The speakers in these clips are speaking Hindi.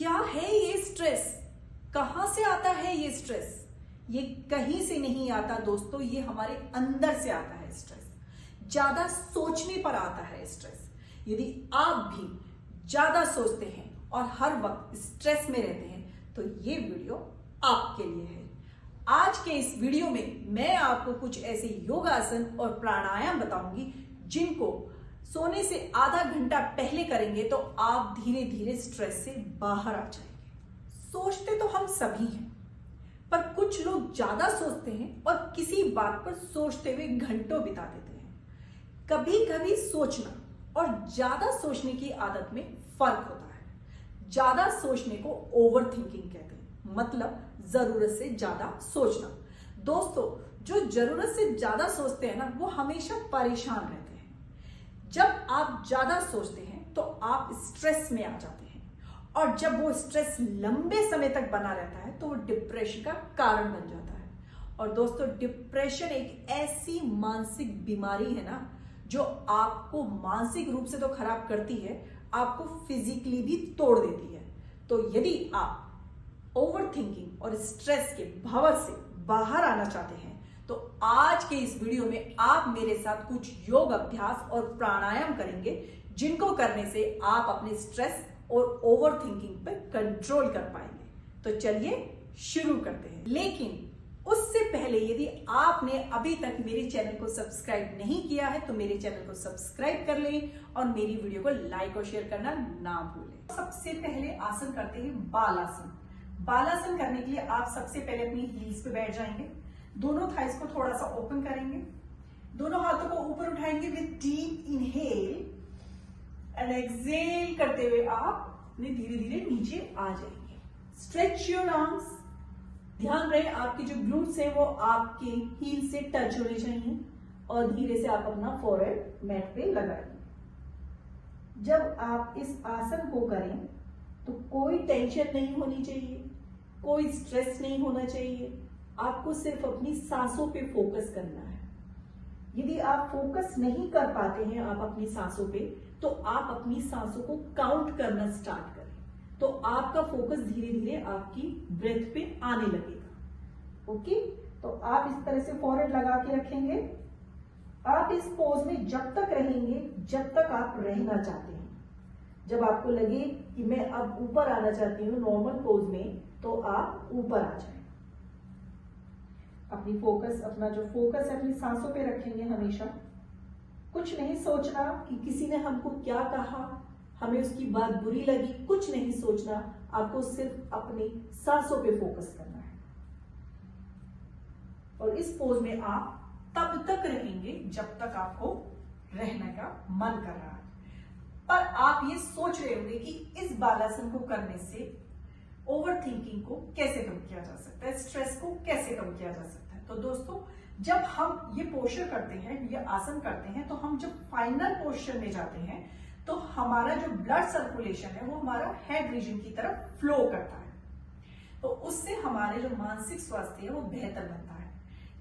क्या है ये स्ट्रेस? कहां से आता है ये स्ट्रेस? ये कहीं से नहीं आता दोस्तों, ये हमारे अंदर से आता है स्ट्रेस। ज्यादा सोचने पर आता है स्ट्रेस। यदि आप भी ज्यादा सोचते हैं और हर वक्त स्ट्रेस में रहते हैं तो ये वीडियो आपके लिए है। आज के इस वीडियो में मैं आपको कुछ ऐसे योगासन और प्राणायाम बताऊंगी जिनको सोने से आधा घंटा पहले करेंगे तो आप धीरे धीरे स्ट्रेस से बाहर आ जाएंगे। सोचते तो हम सभी हैं, पर कुछ लोग ज्यादा सोचते हैं और किसी बात पर सोचते हुए घंटों बिता देते हैं। कभी कभी सोचना और ज्यादा सोचने की आदत में फर्क होता है। ज्यादा सोचने को ओवर थिंकिंग कहते हैं, मतलब जरूरत से ज्यादा सोचना। दोस्तों, जो जरूरत से ज्यादा सोचते हैं ना, वो हमेशा परेशान रहते हैं। जब आप ज्यादा सोचते हैं तो आप स्ट्रेस में आ जाते हैं, और जब वो स्ट्रेस लंबे समय तक बना रहता है तो वो डिप्रेशन का कारण बन जाता है। और दोस्तों, डिप्रेशन एक ऐसी मानसिक बीमारी है ना, जो आपको मानसिक रूप से तो खराब करती है, आपको फिजिकली भी तोड़ देती है। तो यदि आप ओवर थिंकिंग और स्ट्रेस के भंवर से बाहर आना चाहते हैं तो आज के इस वीडियो में आप मेरे साथ कुछ योग अभ्यास और प्राणायाम करेंगे, जिनको करने से आप अपने स्ट्रेस और ओवर थिंकिंग पर कंट्रोल कर पाएंगे। तो चलिए शुरू करते हैं। लेकिन उससे पहले यदि आपने अभी तक मेरे चैनल को सब्सक्राइब नहीं किया है तो मेरे चैनल को सब्सक्राइब कर लें और मेरी वीडियो को लाइक और शेयर करना ना भूलें। सबसे पहले आसन करते हैं बालासन। बालासन करने के लिए आप सबसे पहले अपनी हील्स पे बैठ जाएंगे। दोनों थाइस को थोड़ा सा ओपन करेंगे। दोनों हाथों को ऊपर उठाएंगे with deep inhale and exhale करते हुए आप धीरे धीरे नीचे आ जाएंगे। Stretch your arms. ध्यान रहे आपके जो ग्लूट्स है वो आपके हील से टच होने चाहिए, और धीरे से आप अपना फोरहेड मैट पे लगाएंगे। जब आप इस आसन को करें तो कोई टेंशन नहीं होनी चाहिए, कोई स्ट्रेस नहीं होना चाहिए। आपको सिर्फ अपनी सांसों पे फोकस करना है। यदि आप फोकस नहीं कर पाते हैं आप अपनी सांसों पे, तो आप अपनी सांसों को काउंट करना स्टार्ट करें, तो आपका फोकस धीरे धीरे आपकी ब्रेथ पे आने लगेगा। ओके, तो आप इस तरह से फोरहेड लगा के रखेंगे। आप इस पोज में जब तक रहेंगे जब तक आप रहना चाहते हैं। जब आपको लगे कि मैं अब ऊपर आना चाहती हूँ नॉर्मल पोज में, तो आप ऊपर आ जाए। अपनी फोकस, अपना जो फोकस है अपनी सांसों पे रखेंगे हमेशा। कुछ नहीं सोचना कि किसी ने हमको क्या कहा, हमें उसकी बात बुरी लगी, कुछ नहीं सोचना। आपको सिर्फ अपनी सांसों पे फोकस करना है। और इस पोज में आप तब तक रहेंगे जब तक आपको रहने का मन कर रहा है। पर आप ये सोच रहे होंगे कि इस बालासन को करने से ओवर थिंकिंग को कैसे कम किया जा सकता है, स्ट्रेस को कैसे कम किया जा सकता है। तो दोस्तों, जब हम ये पोस्चर करते हैं, ये आसन करते हैं, तो हम जब फाइनल पोस्चर में जाते हैं तो हमारा जो ब्लड सर्कुलेशन है वो हमारा हेड रीजन की तरफ फ्लो करता है। तो उससे हमारे जो मानसिक स्वास्थ्य है वो बेहतर बनता है।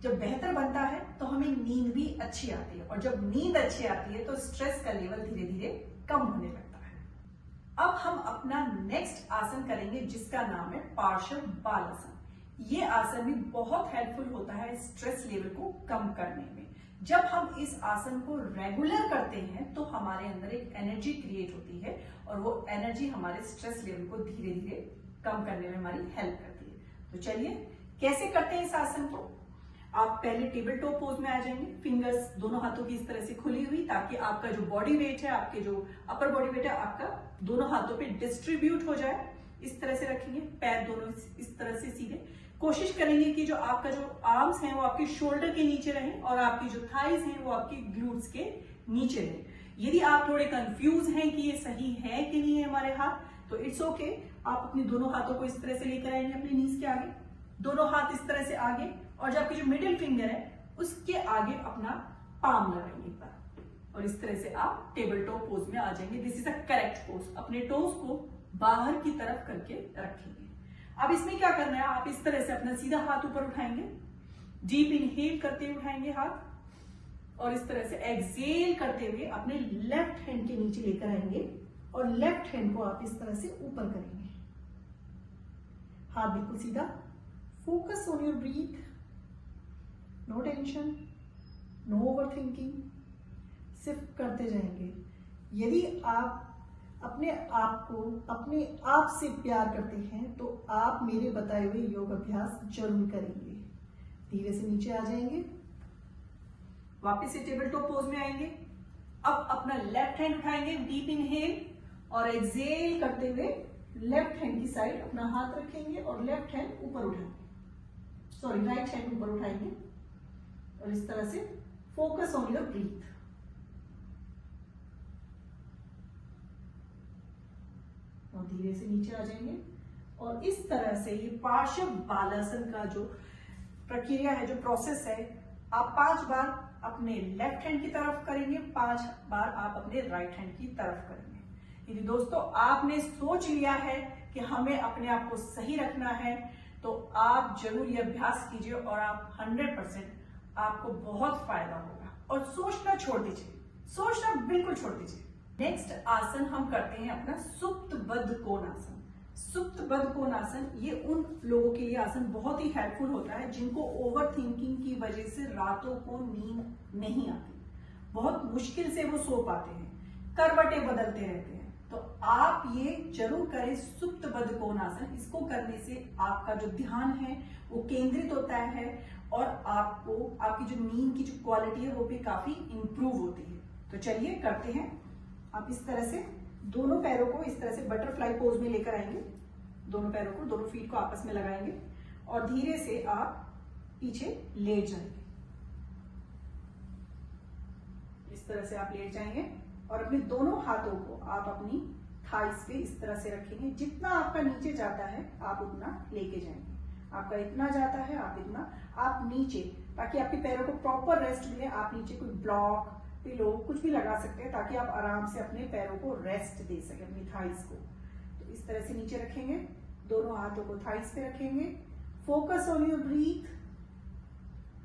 जब बेहतर बनता है तो हमें नींद भी अच्छी आती है, और जब नींद अच्छी आती है तो स्ट्रेस का लेवल धीरे धीरे कम होने लगता है। अब हम अपना नेक्स्ट आसन करेंगे जिसका नाम है पार्श्व बालासन। ये आसन भी बहुत हेल्पफुल होता है स्ट्रेस लेवल को कम करने में। जब हम इस आसन को रेगुलर करते हैं तो हमारे अंदर एक एनर्जी क्रिएट होती है, और वो एनर्जी हमारे स्ट्रेस लेवल को धीरे धीरे कम करने में हमारी हेल्प करती है। तो चलिए कैसे करते हैं इस आसन को। आप पहले टेबल टॉप पोज में आ जाएंगे। फिंगर्स दोनों हाथों की इस तरह से खुली हुई, ताकि आपका जो बॉडी वेट है, आपके जो अपर बॉडी वेट है, आपका दोनों हाथों पे डिस्ट्रीब्यूट हो जाए। इस तरह से रखेंगे, पैर दोनों इस तरह से सीधे। कोशिश करेंगे कि जो आपका जो आर्म्स हैं वो आपके शोल्डर के नीचे रहें, और आपकी जो थाइज हैं वो आपके ग्लूट्स के नीचे रहें। यदि आप थोड़े कंफ्यूज हैं कि ये सही है कि नहीं है हमारे हाथ, तो इट्स ओके। आप अपनी दोनों हाथों को इस तरह से लेकर आएंगे अपनी नीज के आगे, दोनों हाथ इस तरह से आगे, और जो आपकी जो मिडिल फिंगर है उसके आगे अपना पाम लगाएंगे एक बार, और इस तरह से आप टेबल टॉप पोज में आ जाएंगे। This is a correct pose. अपने टोज को बाहर की तरफ करके रखेंगे। अब इसमें क्या करना है, आप इस तरह से अपना सीधा हाथ ऊपर उठाएंगे, डीप इनहेल करते हुए उठाएंगे हाथ, और इस तरह से एक्सहेल करते हुए अपने लेफ्ट हैंड के नीचे लेकर आएंगे, और लेफ्ट हैंड को आप इस तरह से ऊपर करेंगे। हाथ बिल्कुल सीधा, focus on your breath, no tension, no overthinking, सिर्फ करते जाएंगे। यदि आप अपने आप को अपने आप से प्यार करते हैं तो आप मेरे बताए हुए योग अभ्यास जरूर करेंगे। धीरे से नीचे आ जाएंगे, वापस से टेबल टॉप पोज में आएंगे। अब अपना लेफ्ट हैंड उठाएंगे, डीप इनहेल, और एक्सहेल करते हुए लेफ्ट हैंड की साइड अपना हाथ रखेंगे और लेफ्ट हैंड ऊपर उठाएंगे, सॉरी राइट हैंड ऊपर उठाएंगे और इस तरह से फोकस ऑन योर ब्रीथ। और धीरे से नीचे आ जाएंगे और इस तरह से ये पार्श्व बालासन का जो प्रक्रिया है, जो प्रोसेस है, आप 5 बार अपने लेफ्ट हैंड की तरफ करेंगे, 5 बार आप अपने राइट हैंड की तरफ करेंगे। यदि दोस्तों आपने सोच लिया है कि हमें अपने आप को सही रखना है तो आप जरूर ये अभ्यास कीजिए और आप 100% आपको बहुत फायदा होगा। और सोचना छोड़ दीजिए, सोचना बिल्कुल छोड़ दीजिए। नेक्स्ट आसन हम करते हैं अपना सुप्त बद्ध कोणासन। सुप्त बद्ध कोणासन ये उन लोगों के लिए आसन बहुत ही हेल्पफुल होता है जिनको ओवर थिंकिंग की वजह से रातों को नींद नहीं आती, बहुत मुश्किल से वो सो पाते हैं, करवटें बदलते रहते हैं। तो आप ये जरूर करें सुप्त बद्ध कोणासन। इसको करने से आपका जो ध्यान है वो केंद्रित होता है और आपको आपकी जो नींद की जो क्वालिटी है वो भी काफी इंप्रूव होती है। तो चलिए करते हैं। आप इस तरह से दोनों पैरों को इस तरह से बटरफ्लाई पोज में लेकर आएंगे, दोनों पैरों को, दोनों फीट को आपस में लगाएंगे और धीरे से आप पीछे लेट जाएंगे। इस तरह से आप लेट जाएंगे और अपने दोनों हाथों को आप अपनी थाइस पे इस तरह से रखेंगे। जितना आपका नीचे जाता है आप उतना लेके जाएंगे। आपका इतना जाता है आप इतना, आप नीचे, ताकि आपके पैरों को प्रॉपर रेस्ट मिले। आप नीचे कोई ब्लॉक, पिलो, कुछ भी लगा सकते हैं ताकि आप आराम से अपने पैरों को रेस्ट दे सके, अपनी थाइस को। तो इस तरह से नीचे रखेंगे, दोनों हाथों को थाइस पे रखेंगे। Focus on your breath.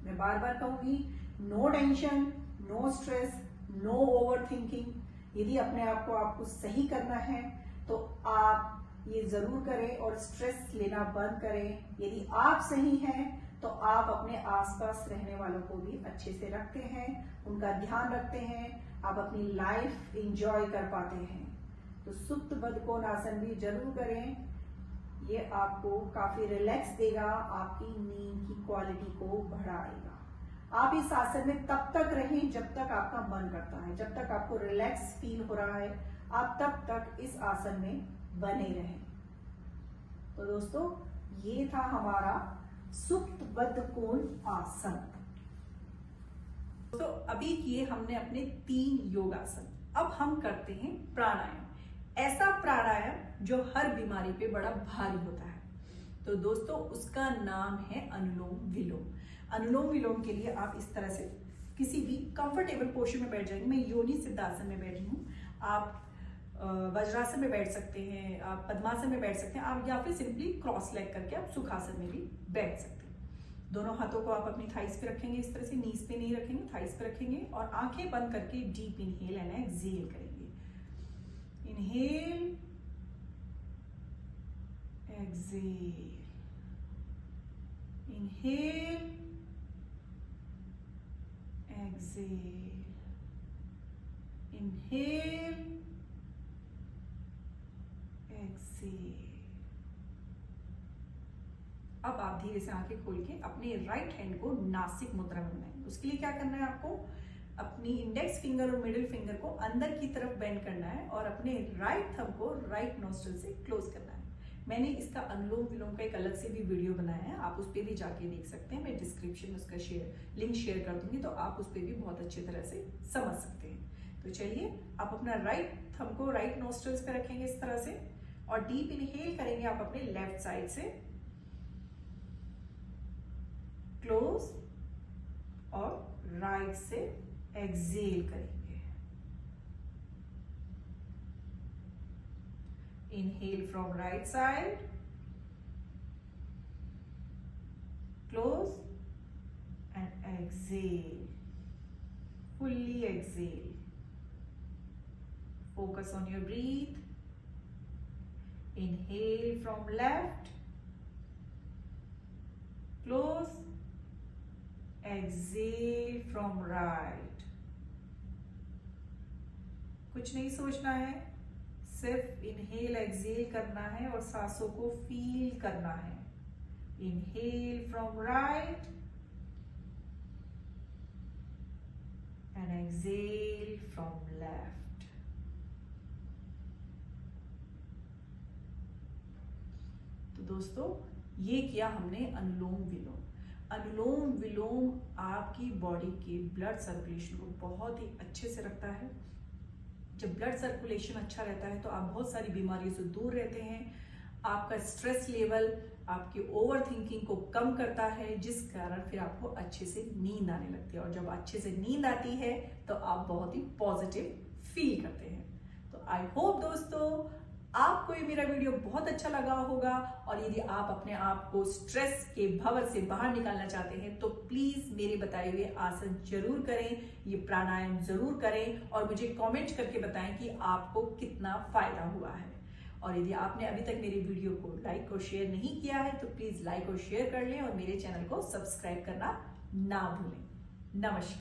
मैं बार बार कहूंगी, no tension, no stress, no overthinking. यदि अपने आप को आपको सही करना है तो आप ये जरूर करें और स्ट्रेस लेना बंद करें। यदि आप सही हैं तो आप अपने आसपास रहने वालों को भी अच्छे से रखते हैं, उनका ध्यान रखते हैं, आप अपनी लाइफ एंजॉय कर पाते हैं। तो सुप्त बद्ध कोणासन भी जरूर करें, ये आपको काफी रिलैक्स देगा, आपकी नींद की क्वालिटी को बढ़ाएगा। आप इस आसन में तब तक रहें जब तक आपका मन करता है, जब तक आपको रिलैक्स फील हो रहा है, आप तब तक इस आसन में बने रहें। तो दोस्तों ये था हमारा सुप्त बद्ध कोण आसन। तो अभी किए हमने अपने 3 योगासन। अब हम करते हैं प्राणायाम। ऐसा प्राणायाम जो हर बीमारी पे बड़ा भारी होता है। तो दोस्तों उसका नाम है अनुलोम विलोम। अनुलोम विलोम के लिए आप इस तरह से किसी भी कंफर्टेबल पोस्चर में बैठ जाएंगे। मैं योनि सिद्धासन में बैठी हूँ, आप वज्रासन में बैठ सकते हैं, आप पद्मासन में बैठ सकते हैं, आप या फिर सिंपली क्रॉस लेग करके आप सुखासन में भी बैठ सकते हैं। दोनों हाथों को आप अपनी थाइस पे रखेंगे, इस तरह से नीज पे नहीं रखेंगे, थाइस पे रखेंगे और आंखें बंद करके डीप इनहेल एंड एक्सहेल करेंगे। Inhale, exhale, inhale, exhale, inhale, exhale. अब आप धीरे से आंखें खोल के अपने राइट हैंड को नासिक मुद्रा में बनाएंगे। उसके लिए क्या करना है, आपको अपनी इंडेक्स फिंगर और मिडिल फिंगर को अंदर की तरफ बेंड करना है और अपने राइट थंब को राइट नोस्ट्रल से क्लोज करना है। मैंने इसका अनुलोम विलोम का एक अलग से भी वीडियो बनाया है, आप उस पर भी जाके देख सकते हैं। मैं डिस्क्रिप्शन में उसका लिंक शेयर कर दूंगी, तो आप उस पर भी बहुत अच्छी तरह से समझ सकते हैं। तो चलिए, आप अपना राइट थंब को राइट नोस्ट्रल्स पे रखेंगे इस तरह से और डीप इनहेल करेंगे आप अपने लेफ्ट साइड से, क्लोज, और राइट से एक्सहेल करेंगे। Inhale from right side, close and exhale, fully exhale. Focus on your breath. Inhale from left, close, exhale from right. कुछ नहीं सोचना है, सिर्फ इनहेल एक्सहेल करना है और सांसों को फील करना है. Inhale from right and exhale from left. तो दोस्तों, ये किया हमने अनुलोम विलोम. अनुलोम विलोम आपकी बॉडी के ब्लड सर्कुलेशन को बहुत ही अच्छे से रखता है. जब ब्लड सर्कुलेशन अच्छा रहता है तो आप बहुत सारी बीमारियों से दूर रहते हैं. आपका स्ट्रेस लेवल आपकी ओवर थिंकिंग को कम करता है, जिस कारण फिर आपको अच्छे से नींद आने लगती है. और जब अच्छे से नींद आती है तो आप बहुत ही पॉजिटिव फील करते हैं. तो आई होप दोस्तों आपको ये मेरा वीडियो बहुत अच्छा लगा होगा. और यदि आप अपने आप को स्ट्रेस के भंवर से बाहर निकालना चाहते हैं तो प्लीज मेरे बताए हुए आसन जरूर करें, ये प्राणायाम जरूर करें और मुझे कमेंट करके बताएं कि आपको कितना फायदा हुआ है. और यदि आपने अभी तक मेरे वीडियो को लाइक और शेयर नहीं किया है तो प्लीज लाइक और शेयर कर लें और मेरे चैनल को सब्सक्राइब करना ना भूलें. नमस्कार.